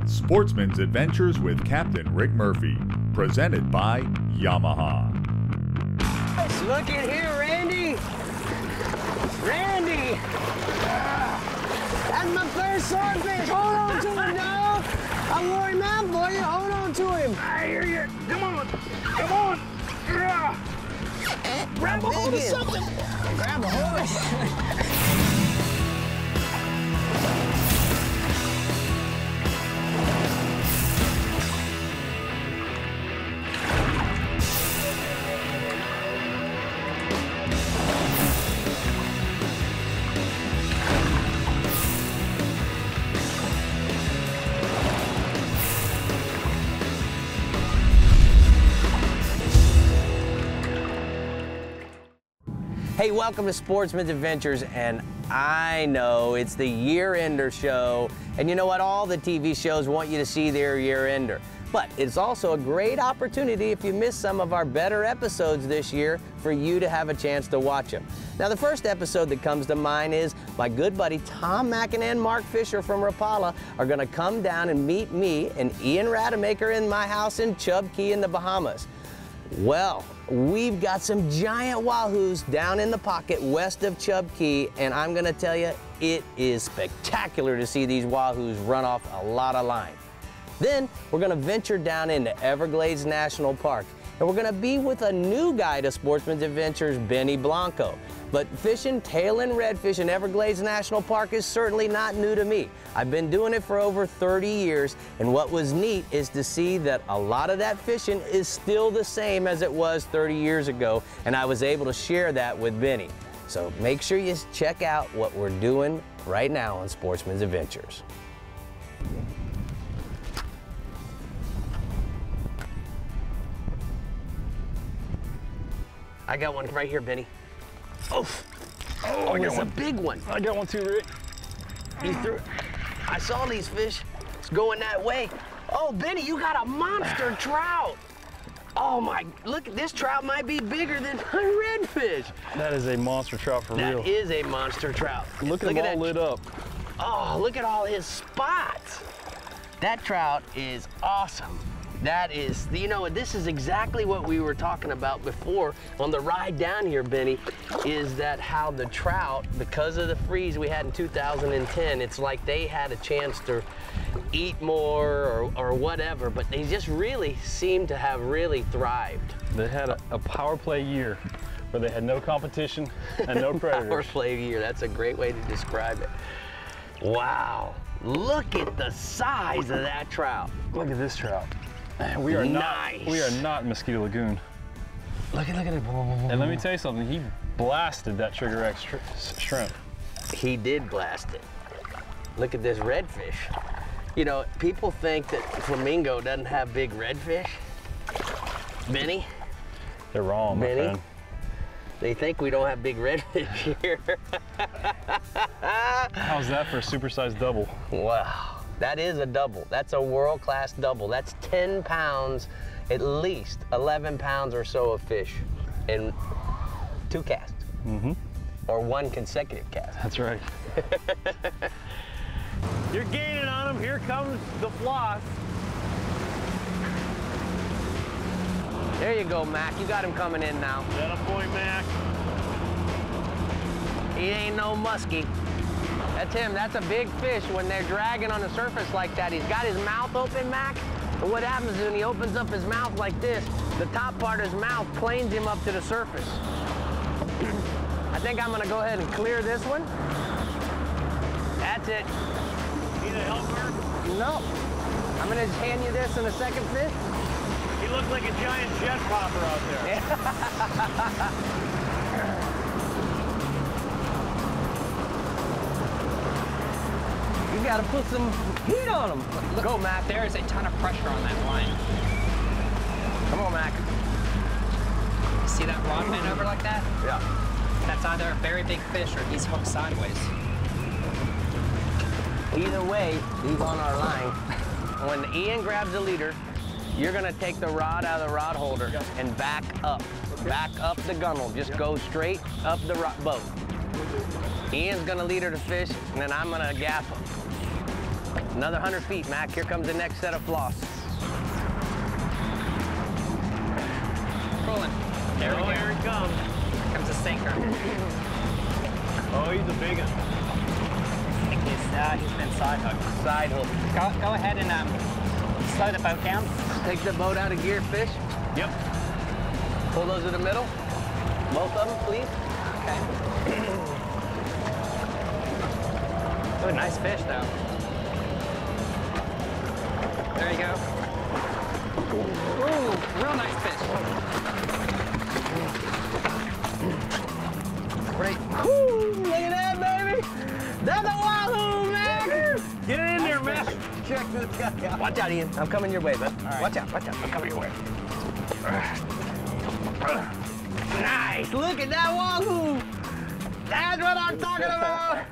Sportsman's Adventures with Captain Rick Murphy, presented by Yamaha. Look at here, Randy! Randy! That's my first swordfish! Hold on to him, dog! I wore him out for you, hold on to him! I hear you! Come on! Come on! Grab a hold of something! Grab a hold! Hey, welcome to Sportsman's Adventures, and I know it's the year-ender show, and you know what? All the TV shows want you to see their year-ender. But it's also a great opportunity, if you missed some of our better episodes this year, for you to have a chance to watch them. Now, the first episode that comes to mind is my good buddy Tom Mackin and Mark Fisher from Rapala are gonna come down and meet me and Ian Rademacher in my house in Chub Key in the Bahamas. Well, we've got some giant wahoos down in the pocket west of Chub Key, and I'm gonna tell you, it is spectacular to see these wahoos run off a lot of line. Then we're gonna venture down into Everglades National Park, and we're gonna be with a new guy to Sportsman's Adventures, Benny Blanco. But fishing tail-end redfish in Everglades National Park is certainly not new to me. I've been doing it for over 30 years, and what was neat is to see that a lot of that fishing is still the same as it was 30 years ago, and I was able to share that with Benny. So make sure you check out what we're doing right now on Sportsman's Adventures. I got one right here, Benny. Oh, it's a big one. I got one too, Rick. You threw it. I saw these fish. It's going that way. Oh, Benny, you got a monster trout. Oh my, look, this trout might be bigger than my redfish. That is a monster trout for real. That is a monster trout. Look at them all lit up. Oh, look at all his spots. That trout is awesome. That is, you know, this is exactly what we were talking about before on the ride down here, Benny, is that how the trout, because of the freeze we had in 2010, it's like they had a chance to eat more or whatever, but they just really seem to have really thrived. They had a power play year where they had no competition and no predators. Power play year, that's a great way to describe it. Wow, look at the size of that trout. Look at this trout. We are not in Mosquito Lagoon. Look at it. And let me tell you something, he blasted that Trigger X shrimp. He did blast it. Look at this redfish. You know, people think that Flamingo doesn't have big redfish. Benny? They're wrong, my friend. They think we don't have big redfish here. How's that for a supersized double? Wow. That is a double. That's a world-class double. That's 10 pounds, at least 11 pounds or so of fish in 2 casts. Mm-hmm. Or 1 consecutive cast. That's right. You're gaining on him. Here comes the floss. There you go, Mac. You got him coming in now. That a point, Mac. He ain't no muskie. That's him. That's a big fish when they're dragging on the surface like that. He's got his mouth open, Mac. And what happens is when he opens up his mouth like this, the top part of his mouth planes him up to the surface. I think I'm gonna go ahead and clear this one. That's it. Need a helper? No. I'm gonna just hand you this in a second fish. He looks like a giant jet popper out there. You gotta put some heat on them. Look, go, Mac. There is a ton of pressure on that line. Come on, Mac. See that rod bent over like that? Yeah. That's either a very big fish or he's hooked sideways. Either way, he's on our line. When Ian grabs the leader, you're gonna take the rod out of the rod holder and back up. Back up the gunnel. Just go straight up the boat. Ian's gonna leader the fish, and then I'm gonna gaff him. Another 100 feet, Mac. Here comes the next set of floss. Rolling. Here he comes. Here comes a sinker. Oh, he's a big one. I think he's been side hooked. Side hook. Go ahead and slow the boat down. Take the boat out of gear, fish. Yep. Pull those in the middle. Both of them, please. Okay. Oh, nice fish, though. There you go. Ooh, real nice fish. Great. Woo, look at that, baby. That's a wahoo, man. Get it in there, man. Check this guy out. Watch out, Ian. I'm coming your way, bud. All right. Watch out, watch out. I'm coming your way. Nice. Look at that wahoo. That's what I'm talking about.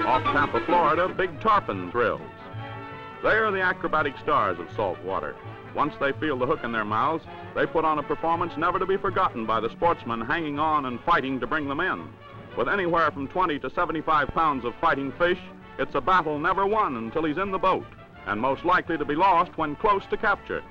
Off Tampa, Florida, big tarpon thrills. They are the acrobatic stars of salt water. Once they feel the hook in their mouths, they put on a performance never to be forgotten by the sportsmen hanging on and fighting to bring them in. With anywhere from 20 to 75 pounds of fighting fish, it's a battle never won until he's in the boat, and most likely to be lost when close to capture.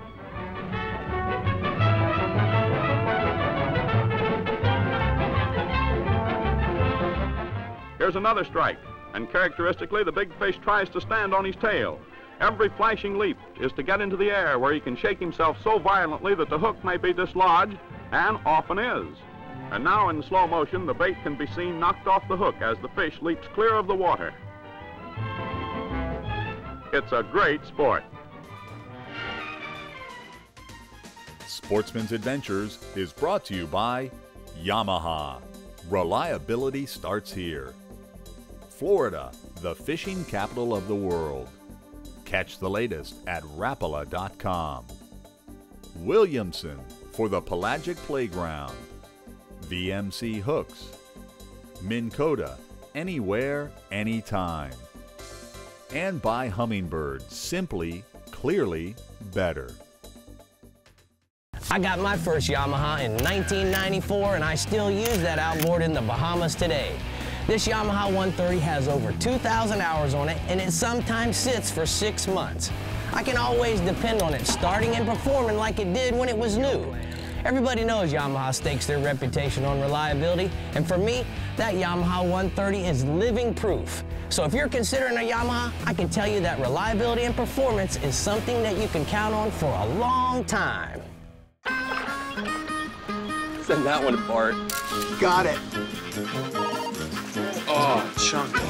Here's another strike, and characteristically, the big fish tries to stand on his tail. Every flashing leap is to get into the air where he can shake himself so violently that the hook may be dislodged, and often is. And now in slow motion, the bait can be seen knocked off the hook as the fish leaps clear of the water. It's a great sport. Sportsman's Adventures is brought to you by Yamaha. Reliability starts here. Florida, the fishing capital of the world. Catch the latest at Rapala.com. Williamson for the pelagic playground. VMC hooks. Minn Kota, anywhere, anytime. And by Humminbird, simply, clearly better. I got my first Yamaha in 1994, and I still use that outboard in the Bahamas today. This Yamaha 130 has over 2,000 hours on it, and it sometimes sits for 6 months. I can always depend on it starting and performing like it did when it was new. Everybody knows Yamaha stakes their reputation on reliability, and for me, that Yamaha 130 is living proof. So if you're considering a Yamaha, I can tell you that reliability and performance is something that you can count on for a long time. Send that one apart. Got it. Oh, chunky.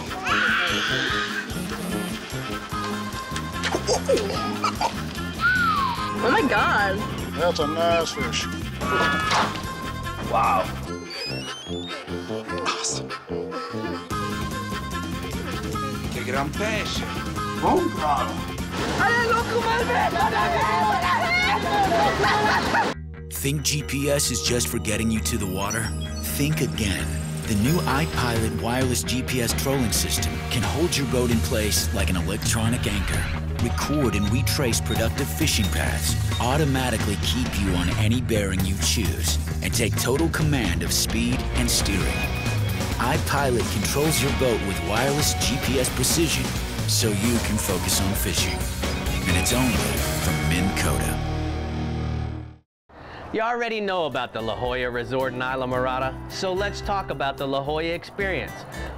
Oh my God. That's a nice fish. Wow. Awesome. Take it on fish. Bone throttle. Think GPS is just for getting you to the water? Think again. The new iPilot wireless GPS trolling system can hold your boat in place like an electronic anchor, record and retrace productive fishing paths, automatically keep you on any bearing you choose, and take total command of speed and steering. iPilot controls your boat with wireless GPS precision so you can focus on fishing. And it's only from Minn Kota. You already know about the La Jolla Resort in Isla Mirada, so let's talk about the La Jolla experience.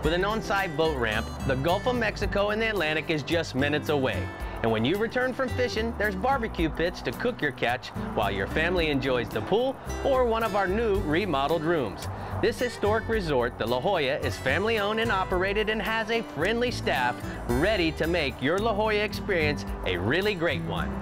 With an on-site boat ramp, the Gulf of Mexico and the Atlantic is just minutes away. And when you return from fishing, there's barbecue pits to cook your catch while your family enjoys the pool or one of our new remodeled rooms. This historic resort, the La Jolla, is family-owned and operated and has a friendly staff ready to make your La Jolla experience a really great one.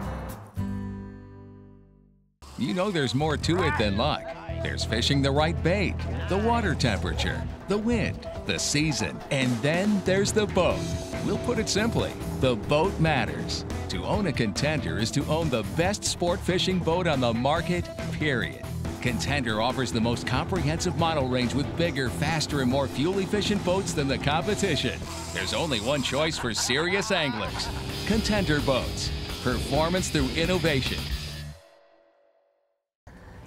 You know there's more to it than luck. There's fishing the right bait, the water temperature, the wind, the season, and then there's the boat. We'll put it simply, the boat matters. To own a Contender is to own the best sport fishing boat on the market, period. Contender offers the most comprehensive model range with bigger, faster, and more fuel-efficient boats than the competition. There's only one choice for serious anglers. Contender boats. Performance through innovation.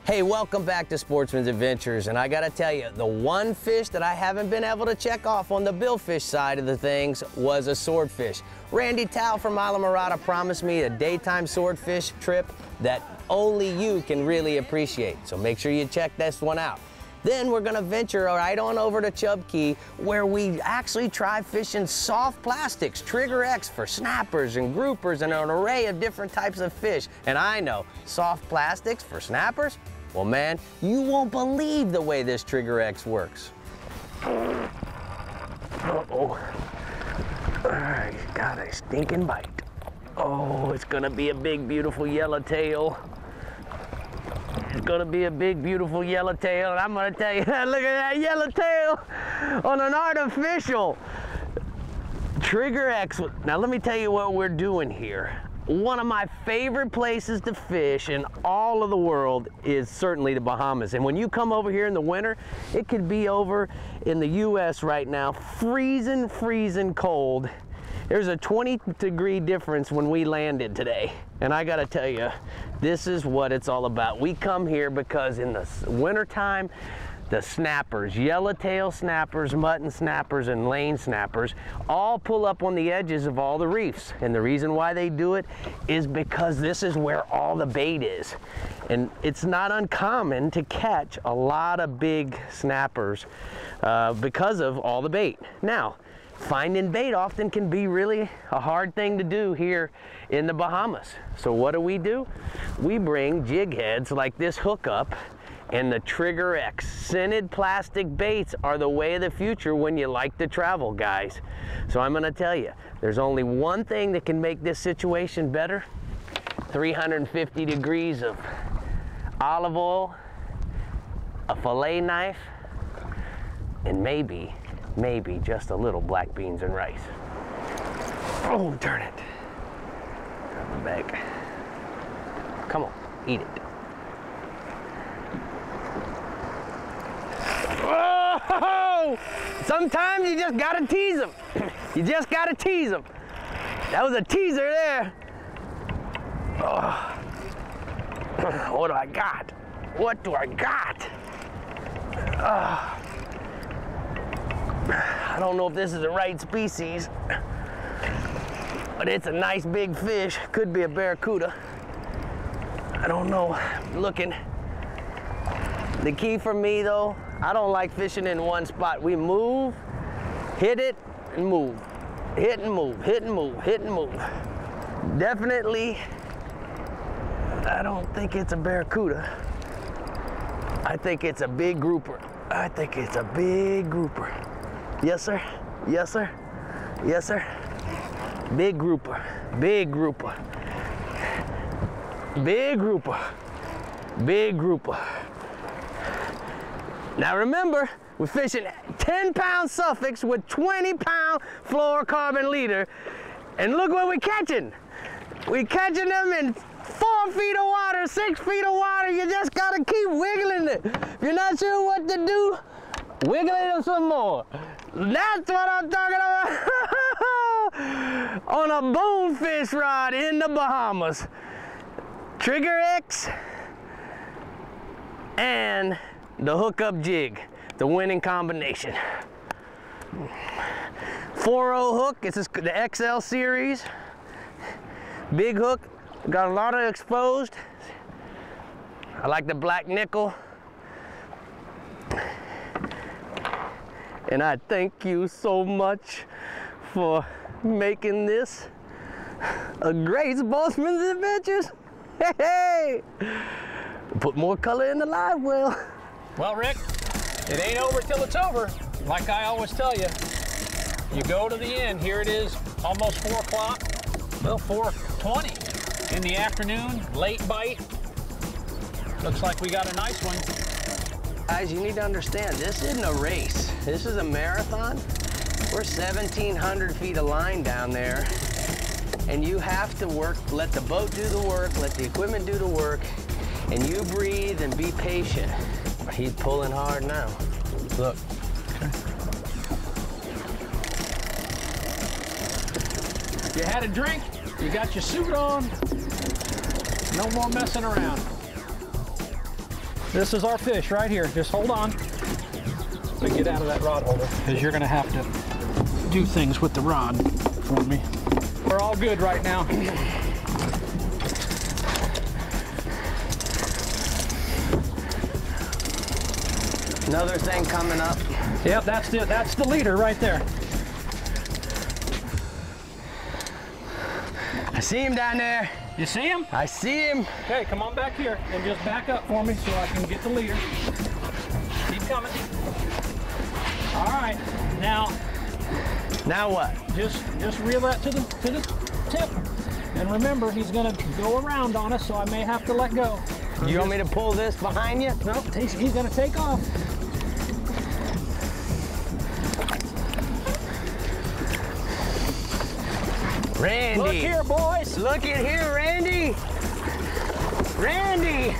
Hey, welcome back to Sportsman's Adventures, and I gotta tell you, the one fish that I haven't been able to check off on the billfish side of the things was a swordfish. Randy Tao from Islamorada promised me a daytime swordfish trip that only you can really appreciate, so make sure you check this one out. Then we're gonna venture right on over to Chub Key, where we actually try fishing soft plastics, Trigger X for snappers and groupers and an array of different types of fish. And I know, soft plastics for snappers? Well, man, you won't believe the way this Trigger X works. Uh-oh. He's got a stinking bite. Oh, it's gonna be a big, beautiful yellowtail. It's gonna be a big, beautiful yellowtail, and I'm gonna tell you, look at that yellowtail on an artificial Trigger X. Now let me tell you what we're doing here. One of my favorite places to fish in all of the world is certainly the Bahamas. And when you come over here in the winter, it could be over in the US right now, freezing, freezing cold. There's a 20-degree difference when we landed today. And I gotta tell you, this is what it's all about. We come here because in the wintertime, the snappers, yellowtail snappers, mutton snappers, and lane snappers all pull up on the edges of all the reefs. And the reason why they do it is because this is where all the bait is. And it's not uncommon to catch a lot of big snappers because of all the bait. Now, finding bait often can be really a hard thing to do here in the Bahamas. So what do? We bring jig heads like this hookup and the Trigger X. Scented plastic baits are the way of the future when you like to travel, guys. So I'm gonna tell you, there's only one thing that can make this situation better. 350 degrees of olive oil, a fillet knife, and maybe just a little black beans and rice. Oh, darn it. Drop the bag. Come on, eat it. Oh! Sometimes you just gotta tease them. You just gotta tease them. That was a teaser there. Oh. What do I got? What do I got? Oh. I don't know if this is the right species, but it's a nice big fish. Could be a barracuda. I don't know. Looking. The key for me though, I don't like fishing in one spot. We move, hit it, and move. Hit and move, hit and move, hit and move. Definitely, I don't think it's a barracuda. I think it's a big grouper. I think it's a big grouper. Yes, sir. Yes, sir. Yes, sir. Big grouper. Big grouper. Big grouper. Big grouper. Now remember, we're fishing 10-pound Suffolks with 20-pound fluorocarbon leader. And look what we're catching. We're catching them in 4 feet of water, 6 feet of water. You just gotta keep wiggling it. If you're not sure what to do, wiggle it some more. That's what I'm talking about. On a bonefish rod in the Bahamas. Trigger X and the hookup jig, the winning combination. 4.0 hook, it's the XL series. Big hook, got a lot of exposed. I like the black nickel. And I thank you so much for making this a great Sportsman's Adventures. Hey! Put more color in the live well. Well, Rick, it ain't over till it's over. Like I always tell you, you go to the end. Here it is, almost 4 o'clock. Well, 4:20 in the afternoon, late bite. Looks like we got a nice one. Guys, you need to understand, this isn't a race. This is a marathon. We're 1,700 feet of line down there. And you have to work, let the boat do the work, let the equipment do the work, and you breathe and be patient. He's pulling hard now. Look. Okay. You had a drink, you got your suit on, no more messing around. This is our fish right here. Just hold on. So get out of that rod holder, because you're going to have to do things with the rod for me. We're all good right now. Another thing coming up. Yep, that's the leader right there. I see him down there. You see him? I see him. Okay, come on back here and just back up for me so I can get the leader. Keep coming. All right, now what? Just reel that to the tip. And remember, he's gonna go around on us, so I may have to let go. You want me to pull this behind you? No, he's gonna take off. Randy. Look here, boys. Look at here, Randy. Randy.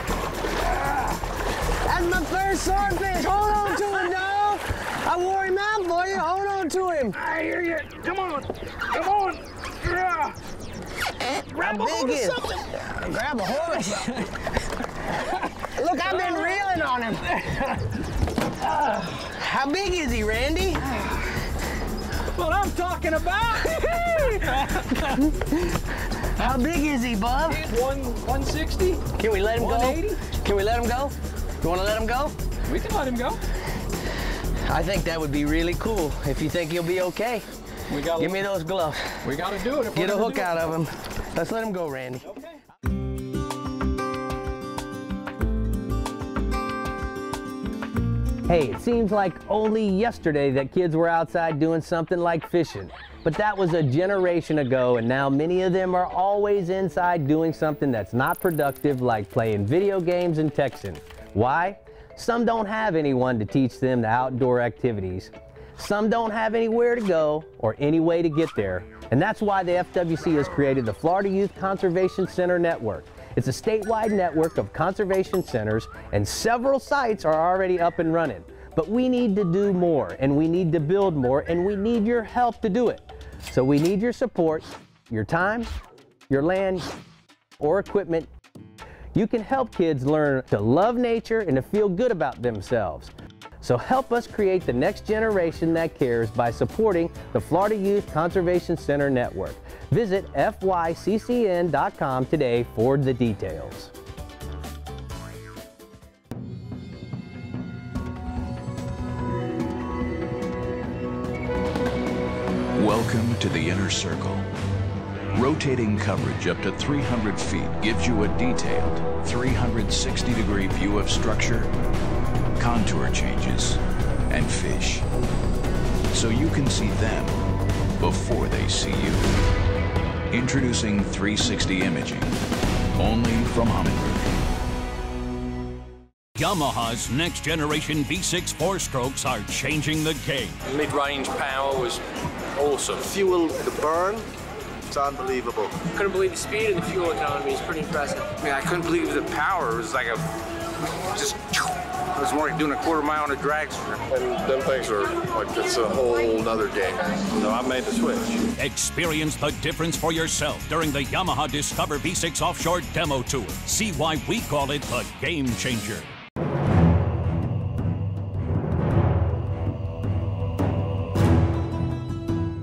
That's my first swordfish. Hold on to him, dog. I wore him out for you. Hold on to him. I hear you. Come on. Come on. Yeah. Grab a hold of something. Grab a hold of something. Look, I've been reeling on him. How big is he, Randy? What I'm talking about. How big is he, bub? 160. Can we let him 180? go? Can we let him go? You want to let him go? We can let him go. I think that would be really cool if you think he'll be okay. Give me those gloves. We got to do it. Get a hook out of him. Let's let him go, Randy. Okay. Hey, it seems like only yesterday that kids were outside doing something like fishing. But that was a generation ago, and now many of them are always inside doing something that's not productive, like playing video games and texting. Why? Some don't have anyone to teach them the outdoor activities. Some don't have anywhere to go or any way to get there. And that's why the FWC has created the Florida Youth Conservation Center Network. It's a statewide network of conservation centers, and several sites are already up and running. But we need to do more, and we need to build more, and we need your help to do it. So we need your support, your time, your land, or equipment. You can help kids learn to love nature and to feel good about themselves. So help us create the next generation that cares by supporting the Florida Youth Conservation Center Network. Visit fyccn.com today for the details. Welcome to the Inner Circle. Rotating coverage up to 300 feet gives you a detailed 360-degree view of structure, contour changes, and fish. So you can see them before they see you. Introducing 360 imaging, only from Humminbird. Yamaha's next generation V6 4-strokes are changing the game. Mid-range power was awesome. Fuel, the burn, it's unbelievable. Couldn't believe the speed and the fuel economy is pretty impressive. I mean, I couldn't believe the power. It was like it was more like doing a quarter mile on a dragster. And them things are like, it's a whole nother game. So I made the switch. Experience the difference for yourself during the Yamaha Discover V6 Offshore Demo Tour. See why we call it the Game Changer.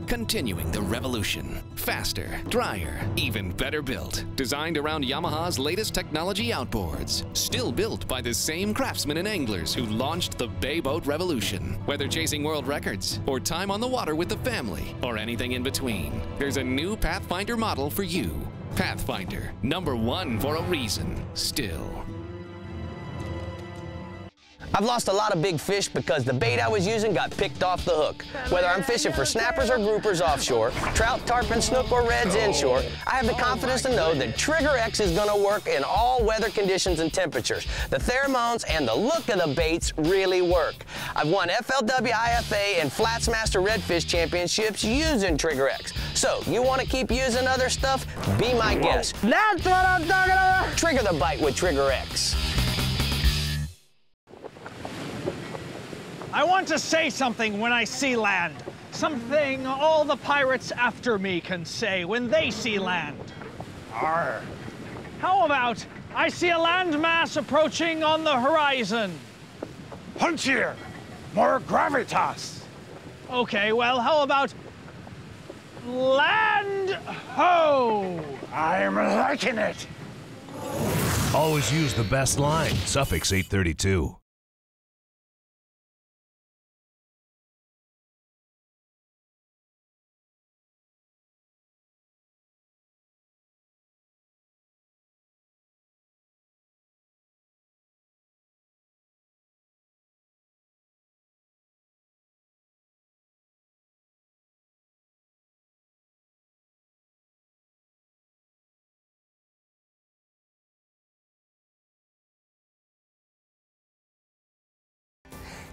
Continuing the revolution. Faster, drier, even better built. Designed around Yamaha's latest technology outboards. Still built by the same craftsmen and anglers who launched the Bay Boat Revolution. Whether chasing world records, or time on the water with the family, or anything in between, there's a new Pathfinder model for you. Pathfinder, #1 for a reason, still. I've lost a lot of big fish because the bait I was using got picked off the hook. Whether I'm fishing for snappers or groupers offshore, trout, tarpon, snook, or reds inshore, I have the confidence to know that Trigger X is going to work in all weather conditions and temperatures. The pheromones and the look of the baits really work. I've won FLW, IFA, and Flatsmaster Redfish Championships using Trigger X. So, you want to keep using other stuff? Be my guest. That's what I'm talking about! Trigger the bite with Trigger X. I want to say something when I see land. Something all the pirates after me can say when they see land. Arr. How about I see a landmass approaching on the horizon. Punchier, more gravitas. Okay, well, how about land ho? I'm liking it. Always use the best line, suffix 832.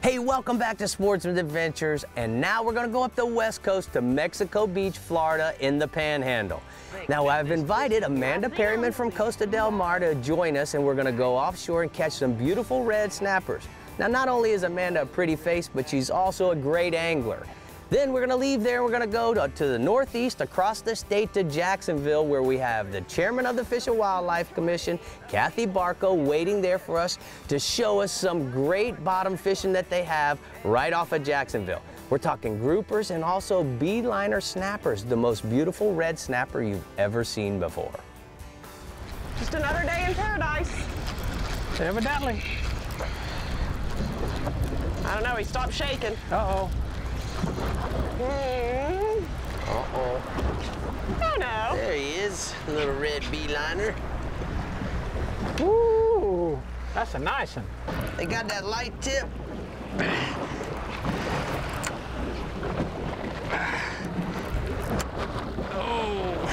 Hey, welcome back to Sportsman's Adventures, and now we're gonna go up the west coast to Mexico Beach, Florida in the Panhandle. Now, I've invited Amanda Perryman from Costa Del Mar to join us, and we're gonna go offshore and catch some beautiful red snappers. Now, not only is Amanda a pretty face, but she's also a great angler. Then we're gonna leave there and we're gonna go to the northeast across the state to Jacksonville, where we have the chairman of the Fish and Wildlife Commission, Kathy Barco, waiting there for us to show us some great bottom fishing that they have right off of Jacksonville. We're talking groupers and also beeliner snappers, the most beautiful red snapper you've ever seen before. Just another day in paradise. Evidently. I don't know, he stopped shaking. Uh-oh. Uh-oh. Oh no. There he is, a little red beeliner. Ooh, that's a nice one. They got that light tip. Oh,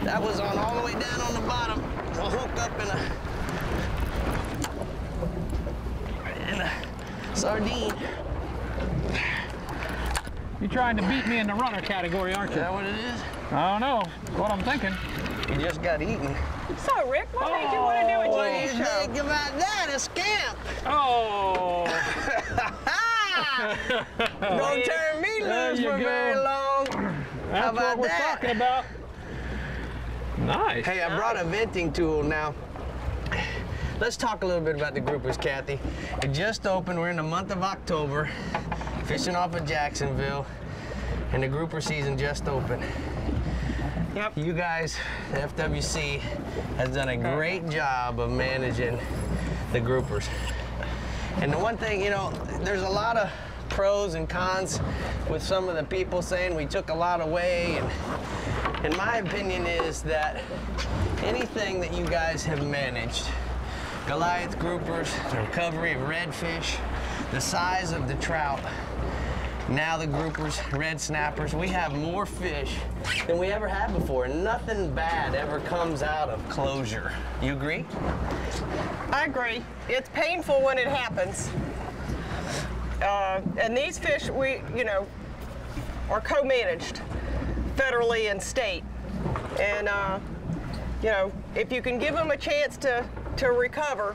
that was on all the way down on the bottom. A hook up in a sardine. You're trying to beat me in the runner category, aren't you? Is that what it is? I don't know. That's what I'm thinking. You just got eaten. So, Rick, what made you want to do a What do TV you show? think about that? A scamp. Oh. Don't turn me loose for very long. That's How about what we're that? talking about. Nice. Hey, I brought a venting tool now. Let's talk a little bit about the groupers, Kathy. It just opened. We're in the month of October, fishing off of Jacksonville, and the grouper season just opened. Yep. You guys, the FWC, has done a great job of managing the groupers. And the one thing, you know, there's a lot of pros and cons with some of the people saying we took a lot away, and my opinion is that anything that you guys have managed, Goliath groupers, the recovery of redfish, the size of the trout, now the groupers, red snappers, we have more fish than we ever had before, and nothing bad ever comes out of closure. You agree? I agree. It's painful when it happens. And these fish, you know, are co-managed federally and state. And, you know, if you can give them a chance to recover,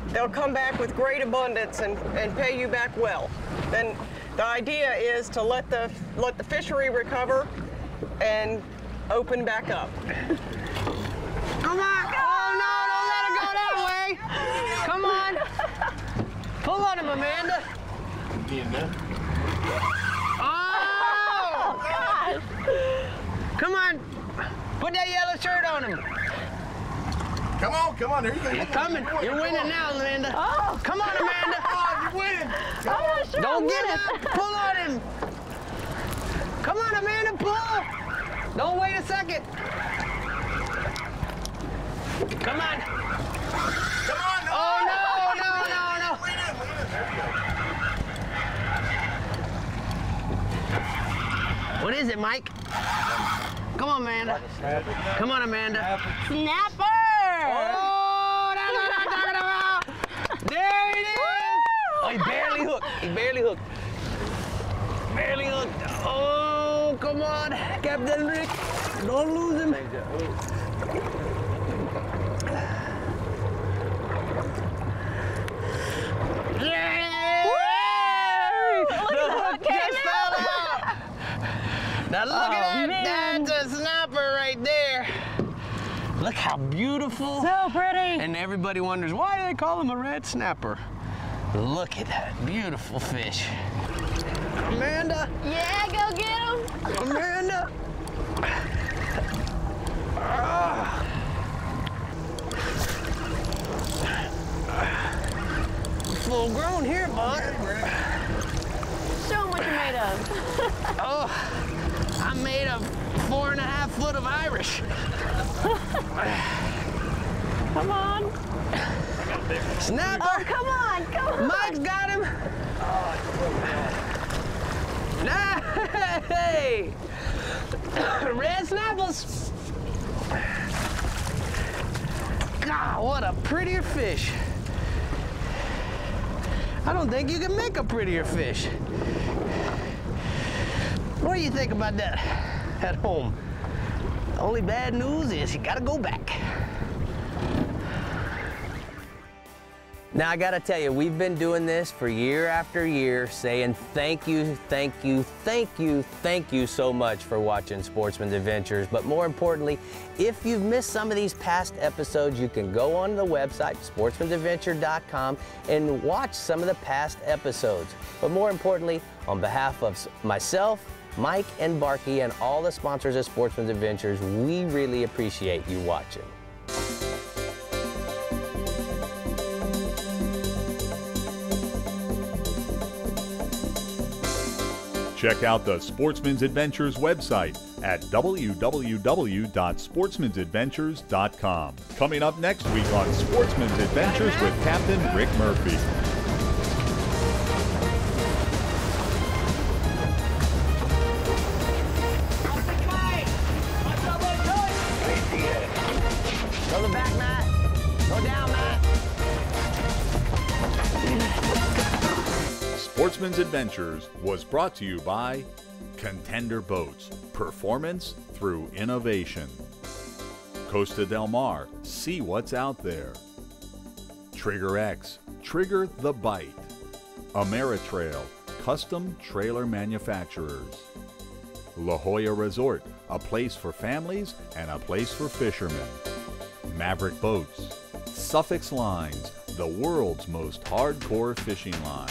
they'll come back with great abundance and pay you back well. Then the idea is to let the fishery recover and open back up. Come on! Oh no! Don't let her go that way! Come on! Pull on him, Amanda. Oh! God! Come on! Put that yellow shirt on him. Come on, there you go. You're coming. You're winning now, Amanda. Oh. Come on, Amanda. Oh, you're winning. I'm not sure. Don't get it. Pull on him. Come on, Amanda, pull. Don't wait a second. Come on. Come on. Oh, no. What is it, Mike? Come on, Amanda. Come on, Amanda. Snapper! Oh, that's what I'm talking about. There it is. Oh, he barely hooked. He barely hooked. Barely hooked. Oh, come on, Captain Rick. Don't lose him. Yeah! The hook just fell out. Now look at that. Man. That's a snapper right there. Look. how beautiful. So pretty. And everybody wonders, why do they call him a red snapper? Look at that beautiful fish. Amanda. Yeah, go get him. Amanda. Full grown here, bud. Show them what you're made of. Oh, I'm made of 4.5 foot of Irish. Come on. Snapper. Oh, come on, come on. Mike's got him. Hey! Red snappers. God, what a prettier fish. I don't think you can make a prettier fish. What do you think about that at home? The only bad news is you gotta go back. Now I gotta tell you, we've been doing this for year after year, saying thank you, thank you, thank you, thank you so much for watching Sportsman's Adventures. But more importantly, if you've missed some of these past episodes, you can go on the website, sportsmansadventure.com, and watch some of the past episodes. But more importantly, on behalf of myself, Mike, and Barky, and all the sponsors of Sportsman's Adventures, we really appreciate you watching. Check out the Sportsman's Adventures website at www.sportsmansadventures.com. Coming up next week on Sportsman's Adventures with Captain Rick Murphy. Go the back, Matt. Go down, Matt. Sportsman's Adventures was brought to you by Contender Boats, performance through innovation. Costa Del Mar, see what's out there. Trigger X, trigger the bite. AmeraTrail, custom trailer manufacturers. La Jolla Resort, a place for families and a place for fishermen. Maverick Boats. Suffix Lines, the world's most hardcore fishing line.